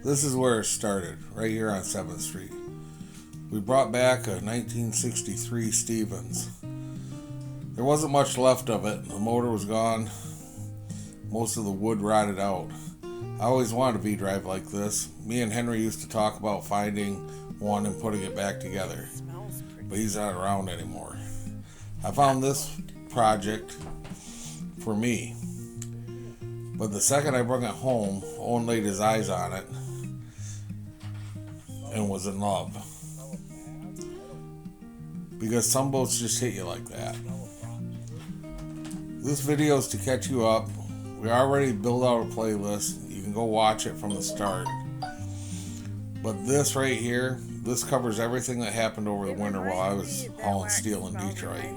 This is where it started, right here on 7th Street. We brought back a 1963 Stevens. There wasn't much left of it. The motor was gone. Most of the wood rotted out. I always wanted a VDrive like this. Me and Henry used to talk about finding one and putting it back together, but he's not around anymore. I found this project for me, but the second I brought it home, Owen laid his eyes on it and was in love. Because some boats just hit you like that. This video is to catch you up. We already built out a playlist. You can go watch it from the start. But this right here, this covers everything that happened over the winter while I was hauling steel in Detroit.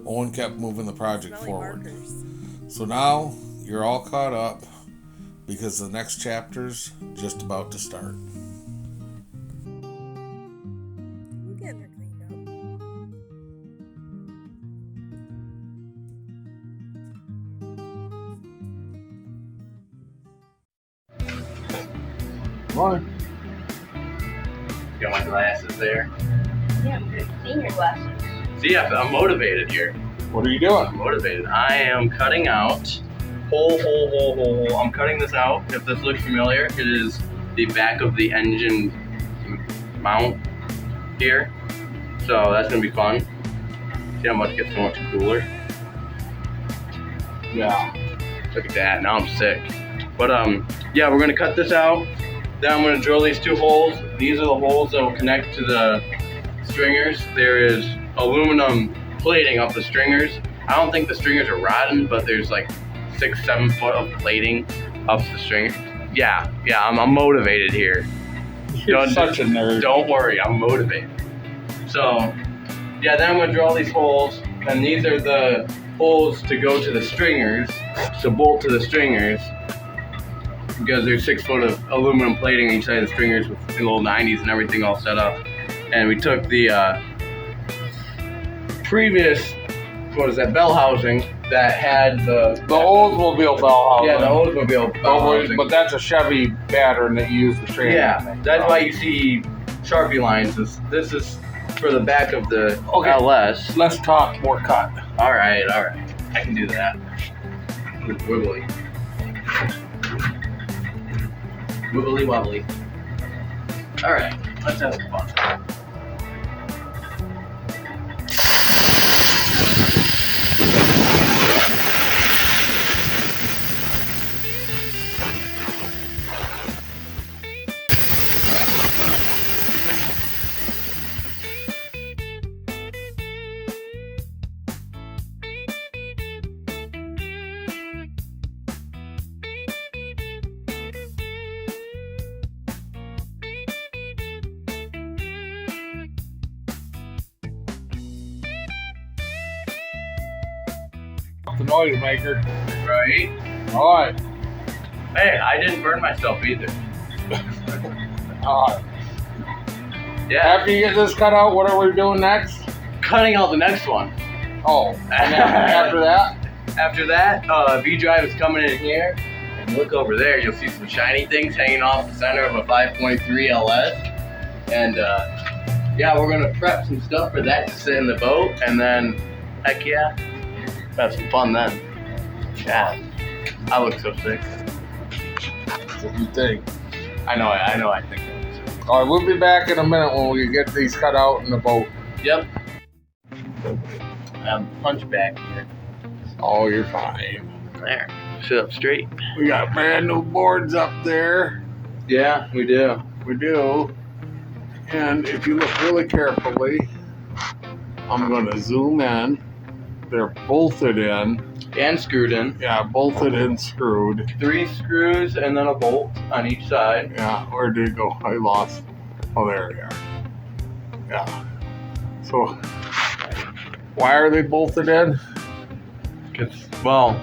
Owen kept moving the project forward. So now you're all caught up because the next chapter's just about to start. I'm getting her cleaned up. Morning. Got my glasses there. Yeah, I'm good. Seeing your glasses. See, I'm motivated here. What are you doing? I'm motivated. I am cutting out hole. I'm cutting this out. If this looks familiar, it is the back of the engine mount here. So that's gonna be fun. See how much gets so much cooler. Yeah. Look at that. Now I'm sick. But yeah, we're gonna cut this out. Then I'm gonna drill these two holes. These are the holes that will connect to the stringers. There is aluminum plating up the stringers. I don't think the stringers are rotten, but there's like 6-7 foot of plating up the stringers. Yeah, I'm motivated here. You're such a nerd. Don't worry, I'm motivated. So, yeah, then I'm gonna drill these holes, and these are the holes to go to the stringers, to bolt to the stringers, because there's 6 foot of aluminum plating on each side of the stringers with the little 90s and everything all set up. And we took the previous, bell housing that had the Oldsmobile bell housing. Yeah, the Oldsmobile bell housing. But that's a Chevy pattern that you use for training. Yeah, that's why you see Sharpie lines. This is for the back of the LS. Let's talk more cut. All right, I can do that. Wibbly. Wibbly wobbly. All right, let's have some fun. The noise maker. Right? Alright. Hey, I didn't burn myself either. Alright. Yeah. After you get this cut out, what are we doing next? Cutting out the next one. Oh, and then after that? After that, VDrive is coming in here. And look over there, you'll see some shiny things hanging off the center of a 5.3 LS. And yeah, we're gonna prep some stuff for that to sit in the boat, and then heck yeah, have some fun then. Yeah, I look so sick. What do you think? I know I think so. Alright, we'll be back in a minute when we get these cut out in the boat. Yep. Punch back here. Oh, you're fine. There. Sit up straight. We got brand new boards up there. Yeah, we do. We do. And if you look really carefully, I'm going to zoom in. They're bolted in. And screwed in. Yeah, bolted and screwed. 3 screws and then a bolt on each side. Yeah, where did it go? I lost. Oh, there they are. Yeah. So, why are they bolted in? Well,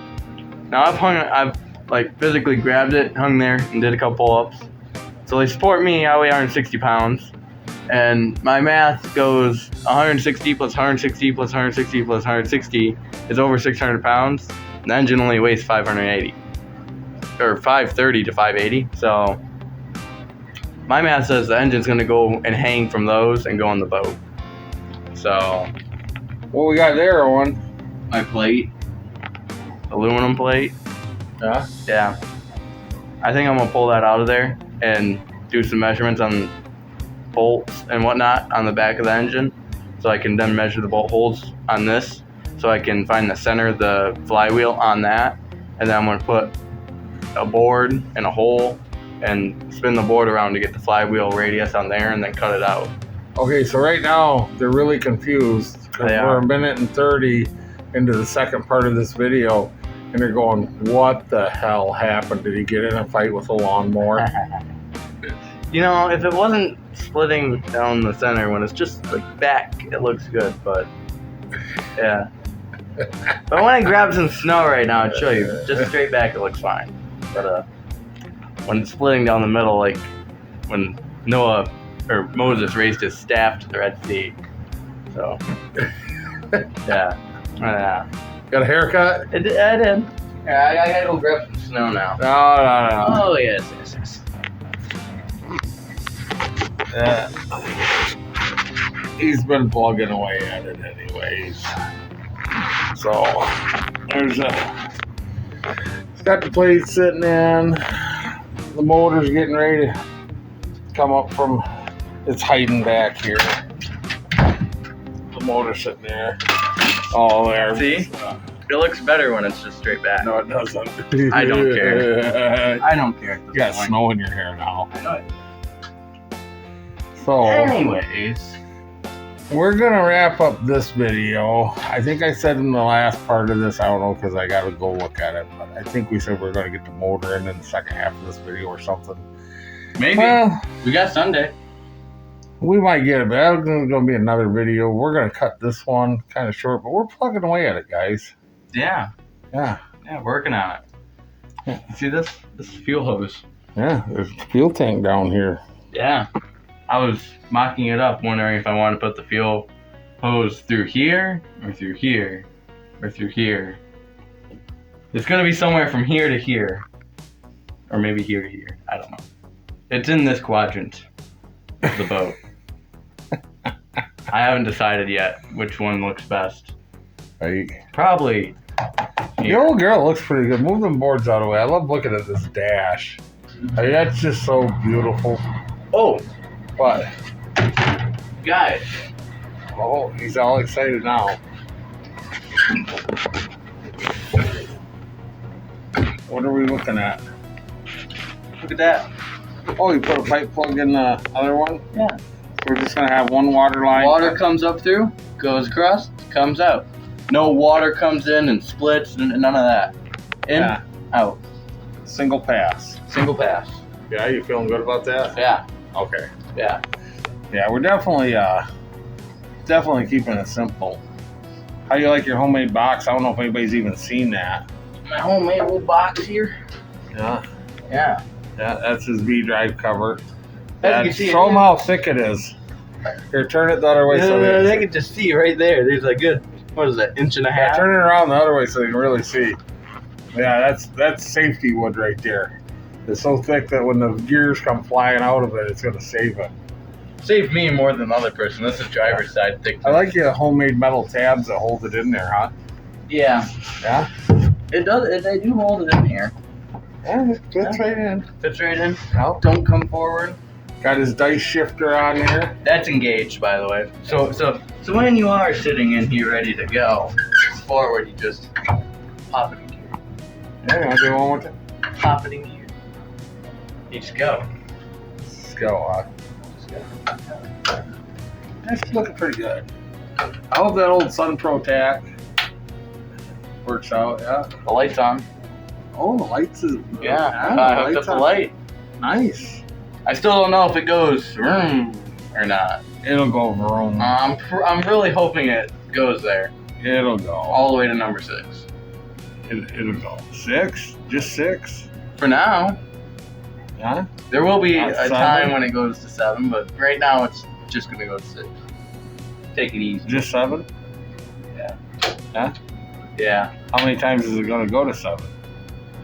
now I've like physically grabbed it, hung there, and did a couple pull-ups. So they support me. I weigh 160 pounds. And my math goes 160 plus 160 plus 160 plus 160 is over 600 pounds. The engine only weighs 580. Or 530 to 580. So my math says the engine's gonna go and hang from those and go on the boat. So, What we got there, Owen? my plate, aluminum plate. Yeah. Yeah. I think I'm gonna pull that out of there and do some measurements on bolts and whatnot on the back of the engine, so I can then measure the bolt holes on this, so I can find the center of the flywheel on that, and then I'm gonna put a board and a hole and spin the board around to get the flywheel radius on there, and then cut it out. Okay, so right now they're really confused because They we're are. a minute and 30 into the second part of this video, and they're going, "What the hell happened? Did he get in a fight with a lawnmower?" You know, if it wasn't splitting down the center when it's just like back, it looks good, but yeah. But when I grab some snow right now, I'd show you. Just straight back, it looks fine. But when it's splitting down the middle, like when Noah or Moses raised his staff to the Red Sea. So, yeah. Got a haircut? I did. Yeah, I gotta go grab some snow now. No. Oh, yes. Yeah. He's been plugging away at it anyways. So there's it's got the plate sitting in. The motor's getting ready to come up from, it's hiding back here. The motor's sitting there. Oh, there. See? It looks better when it's just straight back. No, it doesn't. I don't care. I don't care. You got snow in your hair now. I know it. So Anyways, we're gonna wrap up this video. I think I said in the last part of this, I don't know because I gotta go look at it, but I think we said we're gonna get the motor in the second half of this video or something. maybe. Well, We got Sunday. we might get it, but that's gonna be another video. We're gonna cut this one kind of short, but we're plugging away at it, guys. Yeah. Yeah, Yeah, working on it. See this? This is fuel hose. yeah. There's a fuel tank down here. Yeah. I was mocking it up, wondering if I want to put the fuel hose through here, or through here, or through here. It's going to be somewhere from here to here. Or maybe here to here. I don't know. It's in this quadrant of the boat. I haven't decided yet which one looks best. Right. Probably The here. old girl looks pretty good. Move them boards out of the way. I love looking at this dash. I mean, that's just so beautiful. Oh, But guys. oh, he's all excited now. What are we looking at? Look at that. Oh, you put a pipe plug in the other one? Yeah. So we're just gonna have one water line. Water comes up through, goes across, comes out. No water comes in and splits, none of that. In, Yeah. out. Single pass. Single pass. Yeah, you feeling good about that? Yeah, Okay. yeah. Yeah, we're definitely keeping it simple. How do you like your homemade box? I don't know if anybody's even seen that. My homemade little box here. Yeah. Yeah. Yeah, that's his VDrive cover. As you Yeah, can see, show them how thick it is. Here, turn it the other way. they can just see right there. There's a good, what is that, inch and a Yeah, half? turn it around the other way so you can really see. Yeah, that's safety wood right there. It's so thick that when the gears come flying out of it, it's going to save it. Saved me more than the other person. This is driver's side thick. I like your homemade metal tabs that hold it in there, huh? Yeah. Yeah? It does, they do hold it in here. Yeah, it fits right in. Fits right in. Oh, Don't come forward. got his dice shifter on here. That's engaged, by the way. So when you are sitting in here ready to go forward, you just pop it in gear. Yeah, you want to do one more time? Pop it in gear. You just go. Let's go, huh? That's looking pretty good. I hope that old Sun Pro Tac works out, yeah. The light's on. Oh, the lights is... Yeah, the I hooked lights up the on. light. Nice. I still don't know if it goes vroom or not. It'll go vroom. I'm really hoping it goes there It'll go. all the way to number 6. It'll go. 6? Just 6? For now, Yeah? there will be Not a 7? time when it goes to 7, but right now it's just gonna go to 6. Take it easy. Just 7? Yeah. Huh? Yeah. How many times is it going to go to 7?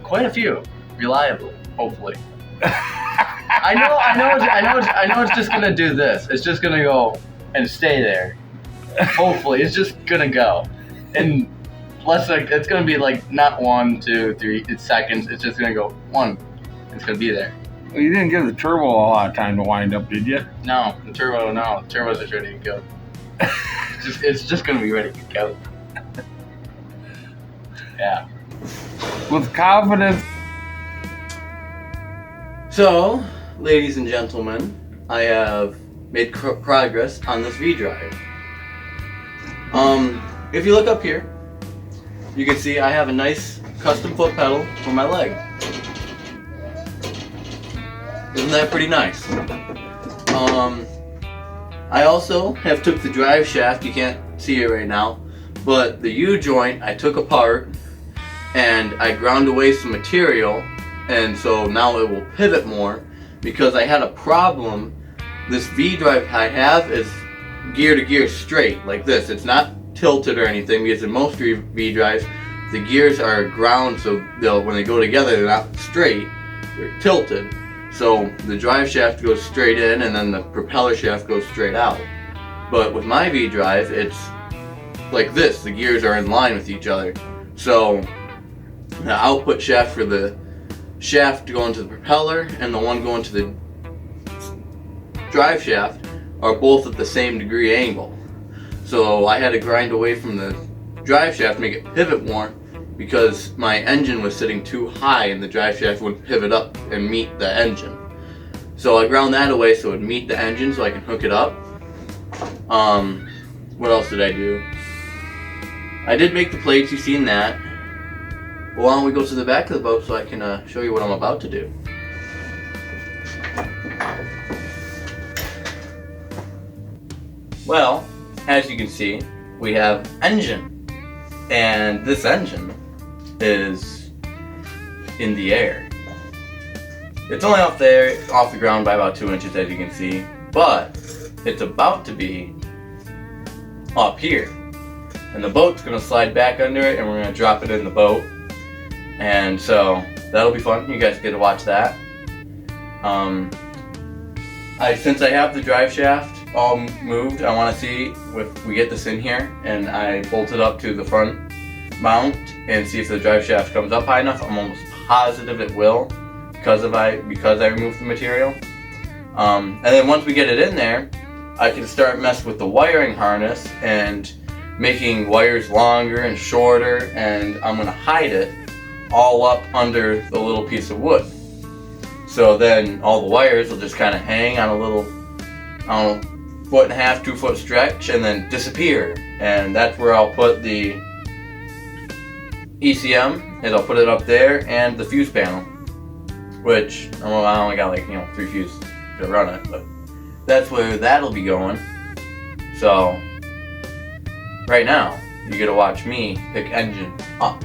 Quite a few, reliably, hopefully. I know it's just gonna do this. It's just gonna go and stay there. Hopefully, it's just gonna go. And less like it's gonna be like not 1, 2, 3 seconds. It's just gonna go 1. It's gonna be there. Well, you didn't give the turbo a lot of time to wind up, did you? No, the turbo's just ready to go. It's just gonna be ready to go. Yeah. With confidence. So, ladies and gentlemen, I have made progress on this VDrive. If you look up here, you can see I have a nice custom foot pedal for my leg. Isn't that pretty nice? I also have took the drive shaft, you can't see it right now, but the U-joint I took apart and I ground away some material, and so now it will pivot more because I had a problem. This VDrive I have is gear to gear straight like this. It's not tilted or anything because in most VDrives the gears are ground, so when they go together they're not straight, they're tilted. So the drive shaft goes straight in and then the propeller shaft goes straight out. But with my VDrive it's like this, the gears are in line with each other. So the output shaft for the shaft going to the propeller and the one going to the drive shaft are both at the same degree angle. So I had to grind away from the drive shaft to make it pivot more because my engine was sitting too high and the drive shaft wouldn't pivot up and meet the engine. So I ground that away so it would meet the engine so I can hook it up. What else did I do? I did make the plates, you've seen that. Well, why don't we go to the back of the boat so I can show you what I'm about to do. Well, as you can see, we have engine. And this engine is in the air. It's only off the ground by about 2 inches, as you can see, but it's about to be up here. And the boat's gonna slide back under it and we're gonna drop it in the boat. And so that'll be fun. You guys get to watch that. Since I have the drive shaft all moved, I want to see if we get this in here, and I bolt it up to the front mount and see if the drive shaft comes up high enough. I'm almost positive it will because I removed the material. And then once we get it in there, I can start messing with the wiring harness and making wires longer and shorter, and I'm going to hide it all up under the little piece of wood. So then all the wires will just kind of hang on a little, 1.5 to 2 foot stretch and then disappear. And that's where I'll put the ECM, and I'll put it up there, and the fuse panel, which, well, I only got like, 3 fuses to run it, but that's where that'll be going. So right now, you get to watch me pick engine up.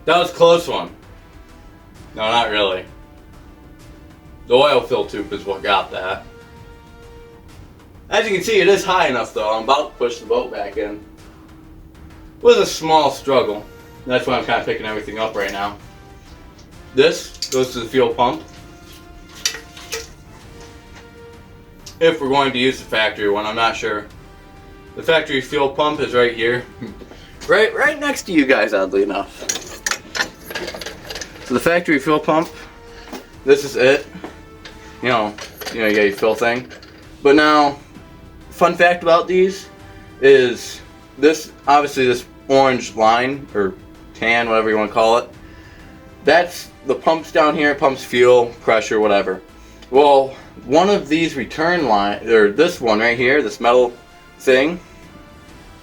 That was a close one. No, not really. The oil fill tube is what got that. As you can see, it is high enough though. I'm about to push the boat back in. It was a small struggle. That's why I'm kind of picking everything up right now. This goes to the fuel pump. If we're going to use the factory one, I'm not sure. The factory fuel pump is right here. Right next to you guys, oddly enough. So the factory fuel pump, this is it. You know, you got your fill thing. But now, fun fact about these is this, obviously this orange line, or tan, whatever you want to call it, that's the pumps down here, it pumps fuel, pressure, whatever. Well, one of these return line, or this one right here, this metal thing,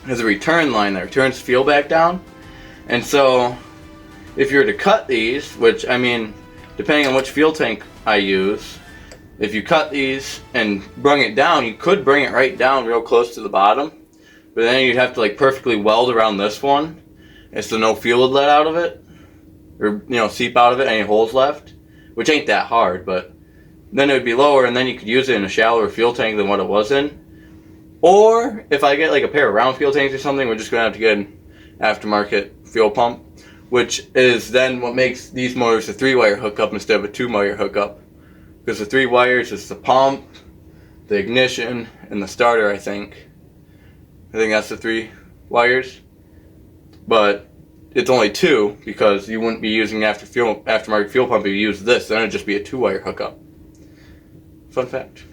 has a return line that returns fuel back down. And so, if you were to cut these, which, I mean, depending on which fuel tank I use, if you cut these and bring it down, you could bring it right down real close to the bottom. But then you'd have to like perfectly weld around this one, and so no fuel would let out of it, or seep out of it, any holes left, which ain't that hard, but then it would be lower, and then you could use it in a shallower fuel tank than what it was in. Or if I get like a pair of round fuel tanks or something, we're just gonna have to get an aftermarket fuel pump, which is then what makes these motors a 3-wire hookup instead of a 2-wire hookup, because the 3 wires is the pump, the ignition, and the starter. I think that's the 3 wires, but it's only 2 because you wouldn't be using aftermarket fuel pump if you use this. Then it'd just be a 2-wire hookup. Fun fact.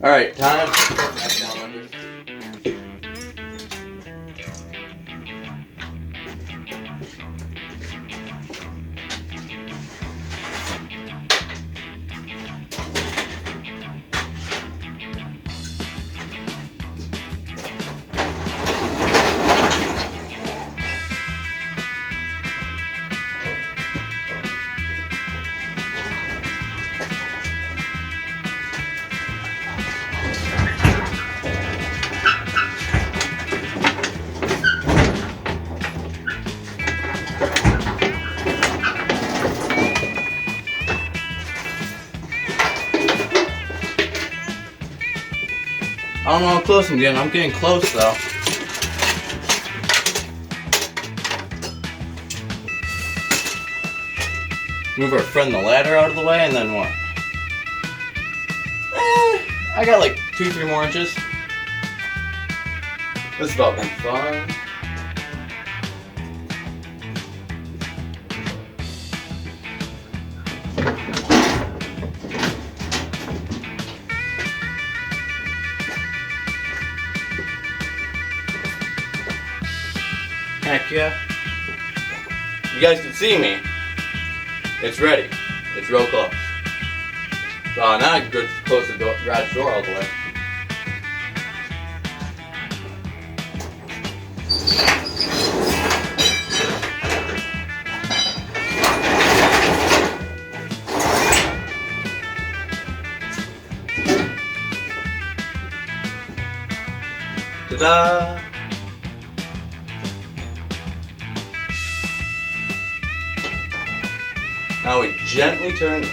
All right, time. I don't know how close I'm getting. I'm getting close though. Move our friend the ladder out of the way, and then what? I got like 2-3 more inches. This is about being fun. Heck yeah. You guys can see me. It's ready. It's real close. So now I can go close the garage door all the way. Ta-da! Now we gently turn this.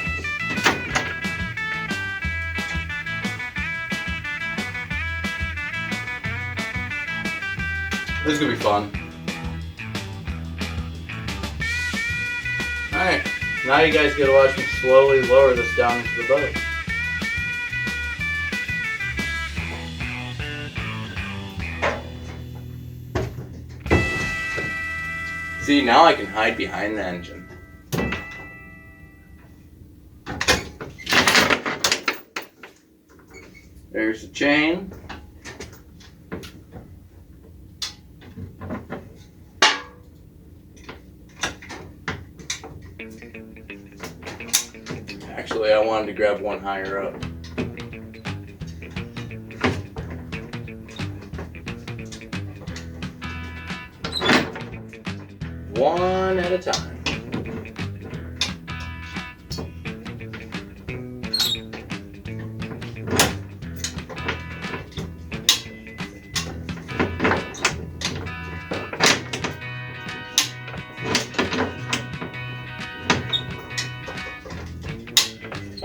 This is gonna be fun. Alright, now you guys get to watch me slowly lower this down into the boat. See, now I can hide behind the engine. There's the chain. Actually, I wanted to grab one higher up. One at a time.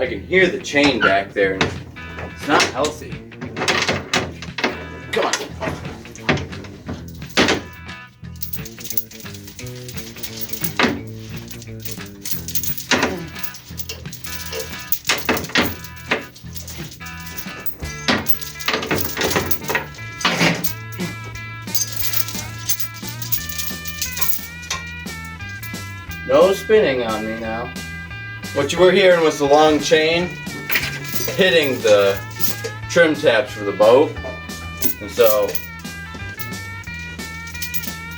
I can hear the chain back there, and it's not healthy. Come on. No spinning on me now. What you were hearing was the long chain hitting the trim tabs for the boat. And so,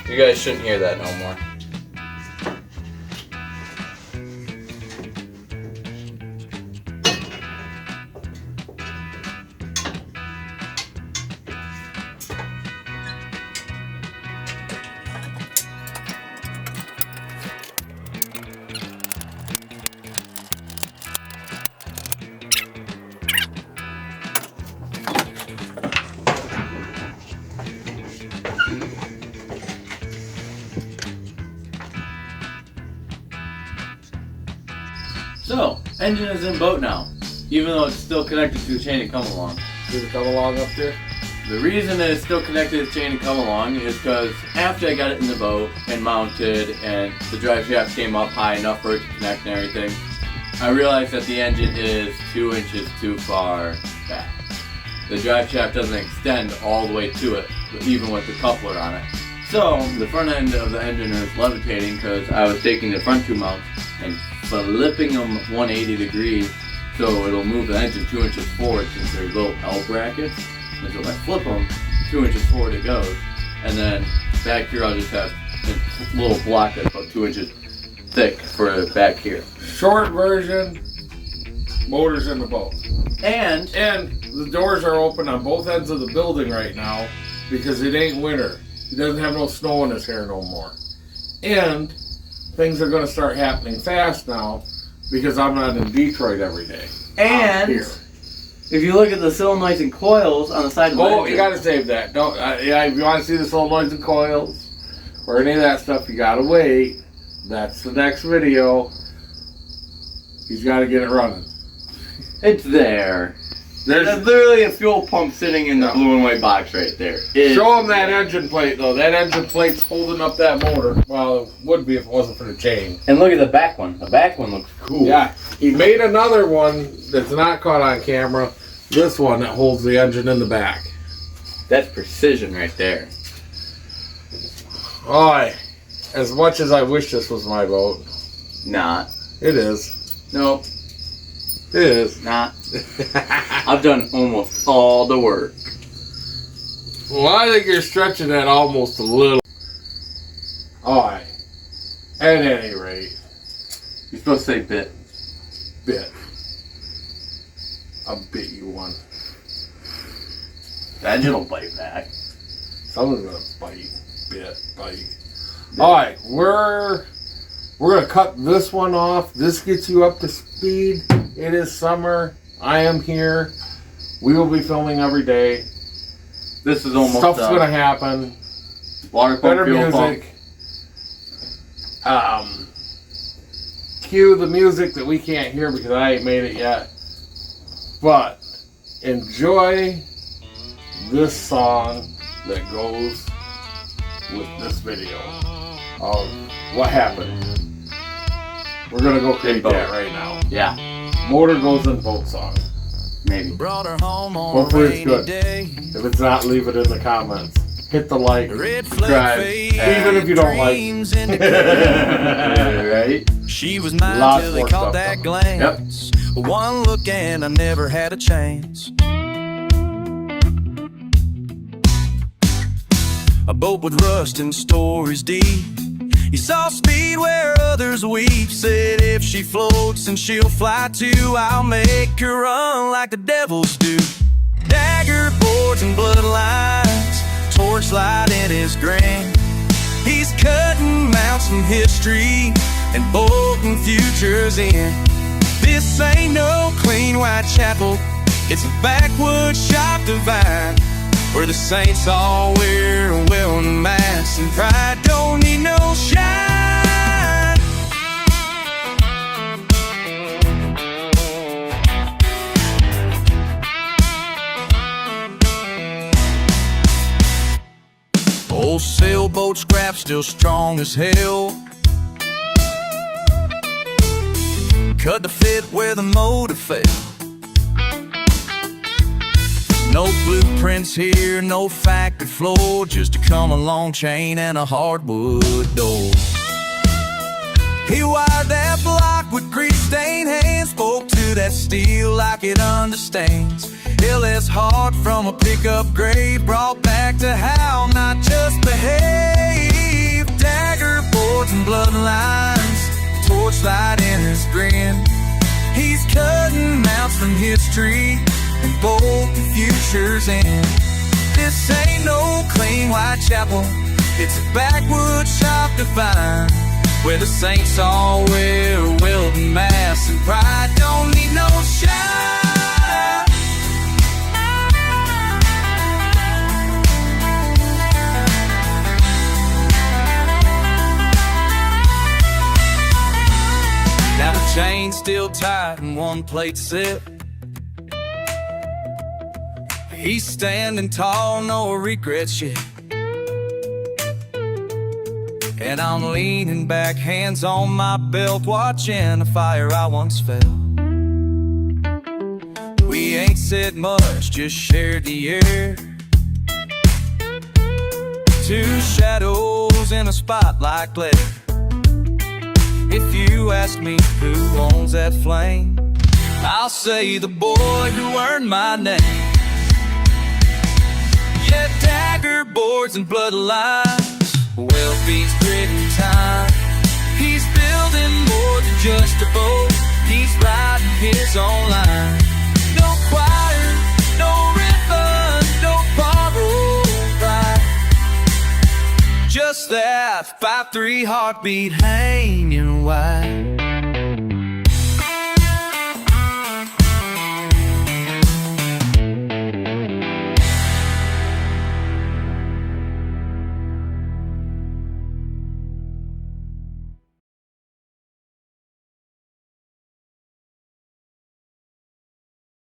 you guys shouldn't hear that no more. So, engine is in boat now, even though it's still connected to a chain and come along. Does it come along up there? The reason that it's still connected to the chain and come along is because after I got it in the boat and mounted and the drive shaft came up high enough for it to connect and everything, I realized that the engine is 2 inches too far back. The drive shaft doesn't extend all the way to it, even with the coupler on it. So the front end of the engine is levitating because I was taking the front two mounts and flipping them 180 degrees so it'll move the engine 2 inches forward since there's little L brackets. And so if I flip them, 2 inches forward it goes. And then back here I'll just have a little block that's about 2 inches thick for back here. Short version, motor's in the boat. And the doors are open on both ends of the building right now because it ain't winter. It doesn't have no snow in his hair no more. And things are going to start happening fast now because I'm not in Detroit every day. And if you look at the solenoids and coils on the side of the engine. You got to save that. Don't. If you want to see the solenoids and coils or any of that stuff, you got to wait. That's the next video. He's got to get it running. It's there. There's literally a fuel pump sitting in the blue and white box right there. Show him that engine plate though. That engine plate's holding up that motor. Well, it would be if it wasn't for the chain. And look at the back one. The back one looks cool. Yeah, he made another one that's not caught on camera. This one that holds the engine in the back. That's precision right there. Alright, as much as I wish this was my boat. Not. It is. Nope. It is. Not. I've done almost all the work. Well, I think you're stretching that almost a little. Alright. At any rate. You're supposed to say bit. Bit. I'll bit you one. The engine will bite back. Someone's gonna bite. Bite. Alright, we're gonna cut this one off. This gets you up to speed. It is summer. I am here. We will be filming every day. This is almost Stuff's gonna happen. Water pump, Better fuel music. Cue the music that we can't hear because I ain't made it yet. But enjoy this song that goes with this video of what happened. We're gonna go create that right now. Yeah. Motor goes in boat song. Maybe. Hopefully it's good. If it's not, leave it in the comments. Hit the like, subscribe, even if you don't like. Right? She was mine till they caught that glance. Yep. One look and I never had a chance. A boat with rust and stories deep. He saw speed where others weep. Said if she floats and she'll fly too, I'll make her run like the devils do. Dagger boards and bloodlines, torchlight in his grin. He's cutting mounts from history and bolting futures in. This ain't no clean white chapel, it's a backwoods shop divine, where the saints all wear a welding mask and pride don't need no shine. boat scrap still strong as hell. Cut the fit where the motor fell. No blueprints here, no factory floor, just a come-along chain and a hardwood door. He wired that block with grease-stained hands, spoke to that steel like it understands. LS hard from a pickup grade, brought back to how not just behave. Dagger boards and bloodlines, torchlight in his grin. He's cutting mounts from history and bolt the future's in. This ain't no clean Whitechapel, it's a backwoods shop divine, where the saints all wear welding masks and pride don't need no shine. Now the chain's still tight and one plate set. He's standing tall, no regrets yet. And I'm leaning back, hands on my belt, watching a fire I once felt. We ain't said much, just shared the air. Two shadows in a spotlight glare. If you ask me who owns that flame, I'll say the boy who earned my name. Yeah, dagger boards and bloodlines, well beats grit and time. He's building more than just a boat, he's riding his own line. No choir, no ribbon, no borrowed pride, just that 5-3 heartbeat hanging wide.